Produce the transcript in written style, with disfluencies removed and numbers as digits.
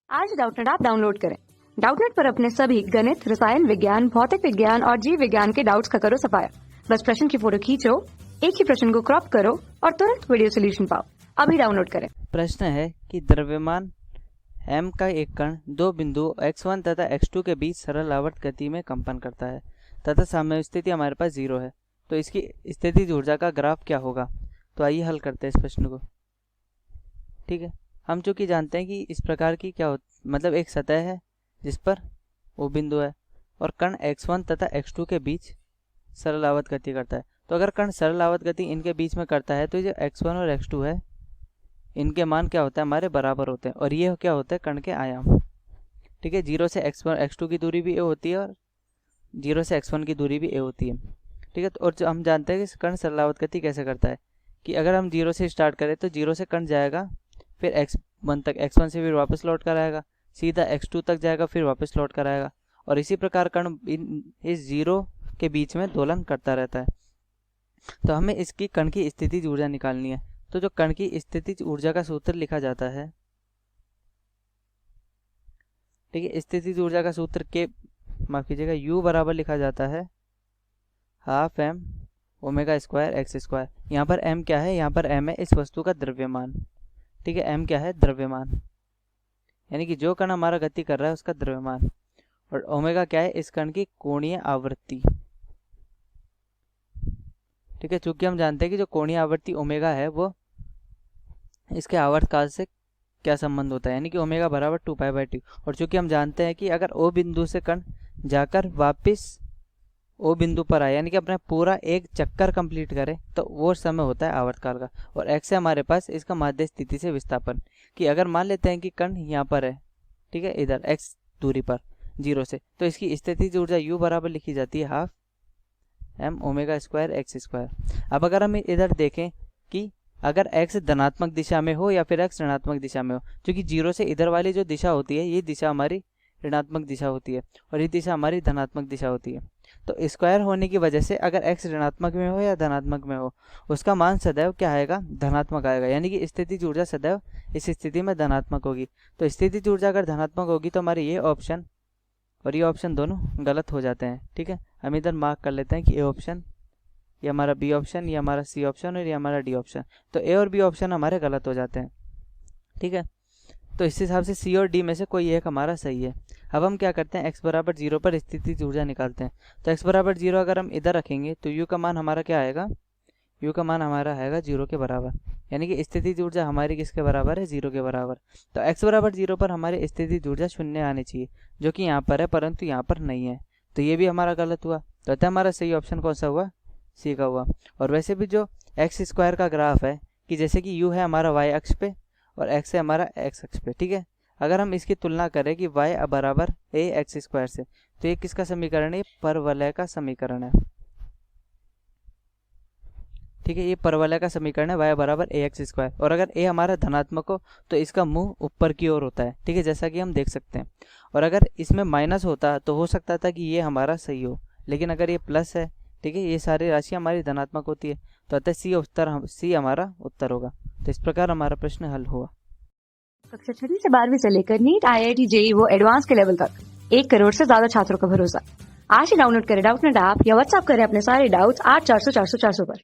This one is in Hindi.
आज डाउटनेट ऐप डाउनलोड करें। डाउटनेट पर अपने सभी गणित, रसायन विज्ञान, भौतिक विज्ञान और जीव विज्ञान के डाउट्स का करो सफाया। बस प्रश्न की फोटो खींचो, एक ही प्रश्न को क्रॉप करो और तुरंत वीडियो सोल्यूशन पाओ। अभी डाउनलोड करें। प्रश्न है कि द्रव्यमान m का एक कण दो बिंदु x1 तथा x2 के बीच सरल आवर्त गति में कंपन करता है तथा साम्य स्थिति हमारे पास 0 है, तो इसकी स्थितिज ऊर्जा का ग्राफ क्या होगा। तो आइए हल करते हैं इस प्रश्न को। ठीक है, हम चूंकि जानते हैं कि इस प्रकार की क्या मतलब एक सतह है जिस पर वो बिंदु है और कण x1 तथा x2 के बीच सरल आवर्त गति करता है। तो अगर कण सरल आवर्त गति इनके बीच में करता है तो जो x1 और x2 है इनके मान क्या होता है, हमारे बराबर होते हैं और ये क्या होता है, कण के आयाम। ठीक है, 0 से x1 x2 की दूरी भी a होती है और 0 से x1 की दूरी भी a होती है। ठीक है, तो और जो हम जानते हैं कि कण सरल आवर्त गति कैसे करता है कि अगर हम 0 से स्टार्ट करें तो 0 से कण जाएगा, फिर x1 तक, x1 से फिर वापस लौट कर आएगा, सीधा x2 तक जाएगा, फिर वापस लौट कर आएगा और इसी प्रकार कण इस 0 के बीच में दोलन करता रहता है। तो हमें इसकी कण की स्थितिज ऊर्जा निकालनी है। तो जो कण की स्थितिज ऊर्जा का सूत्र लिखा जाता है, ठीक है, स्थितिज ऊर्जा का सूत्र के माफ कीजिएगा u बराबर लिखा जाता है half m omega square x square. यहाँ पर m क्या है, यहाँ पर m है इस वस्तु का द्रव्यमान। ठीक है, m क्या है, द्रव्यमान, यानी कि जो कण हमारा गति कर रहा है उसका द्रव्यमान। और ओमेगा क्या है, इस कण की कोणीय आवृत्ति। ठीक है, चूंकि हम जानते हैं कि जो कोणीय आवृत्ति ओमेगा है वो इसके आवर्त काल से क्या संबंध होता है, यानी कि ओमेगा बराबर 2π/2। और चूंकि हम जानते हैं कि अगर ओ बिंदु से कण जाकर वापस ओ बिंदु पर आए, यानी कि अपना पूरा एक चक्कर कंप्लीट करे, तो वो समय होता है आवर्तकाल का। और x है हमारे पास इसका माध्य स्थिति से विस्थापन, कि अगर मान लेते हैं कि कण यहाँ पर है, ठीक है, इधर x दूरी पर 0 से, तो इसकी स्थितिज ऊर्जा u बराबर लिखी जाती है half m omega square x square. अब अगर हम इधर देखें कि अगर x धनात्मक दिशा में हो या फिर x ऋणात्मक दिशा में हो, क्योंकि 0 से इधर वाली जो दिशा होती है ये दिशा हमारी ऋणात्मक दिशा होती है और ये दिशा हमारी धनात्मक दिशा होती है। तो स्क्वायर होने की वजह से अगर x ऋणात्मक में हो या धनात्मक में हो उसका मान सदैव क्या आएगा, धनात्मक आएगा, यानी कि स्थितिज ऊर्जा सदैव इस स्थिति में धनात्मक होगी। तो स्थितिज ऊर्जा अगर धनात्मक होगी तो हमारे ये ऑप्शन और ये ऑप्शन दोनों गलत हो जाते हैं। ठीक है, हम इधर मार्क कर लेते हैं कि ए ऑप्शन, ये हमारा बी ऑप्शन, ये हमारा सी ऑप्शन और ये हमारा डी ऑप्शन। तो ए और बी ऑप्शन हमारे गलत हो जाते हैं। ठीक है, तो इस हिसाब से सी और डी में से कोई एक हमारा सही है। अब हम क्या करते हैं, x बराबर 0 पर स्थितिज ऊर्जा निकालते हैं। तो x बराबर 0 अगर हम इधर रखेंगे तो u का मान हमारा क्या आएगा, u का मान हमारा आएगा 0 के बराबर, यानी कि स्थितिज ऊर्जा हमारी किसके बराबर है, 0 के बराबर। तो x बराबर 0 पर हमारी स्थितिज ऊर्जा 0 आनी चाहिए, जो कि यहाँ पर है परंतु यहाँ पर नहीं है, तो ये भी हमारा गलत हुआ। तो अतः हमारा सही ऑप्शन कौन सा हुआ, सी का हुआ। और वैसे भी जो एक्स स्क्वायर का ग्राफ है कि जैसे कि u है हमारा y अक्ष पे और x है हमारा x अक्ष पे। ठीक है, अगर हम इसकी तुलना करें कि y बराबर a एक्स स्क्वायर से, तो ये किसका समीकरण है, परवलय का समीकरण है। ठीक है, ये परवलय का समीकरण है y बराबर a एक्स स्क्वायर। और अगर a हमारा धनात्मक हो तो इसका मुंह ऊपर की ओर होता है। ठीक है, जैसा कि हम देख सकते हैं। और अगर इसमें माइनस होता तो हो सकता था कि ये हमारा सही हो, लेकिन अगर ये प्लस है, ठीक है, ये सारी राशि हमारी धनात्मक होती है, तो अतः सी हमारा उत्तर होगा। तो इस प्रकार हमारा प्रश्न हल हुआ। कक्षा 6वीं से 12वीं से लेकर नीट, IIT, JEE वो एडवांस के लेवल तक 1 करोड़ से ज्यादा छात्रों का भरोसा। आज ही डाउनलोड करें डाउटनेट ऐप या व्हाट्सएप करें अपने सारे डाउट्स 8400 400 400 पर।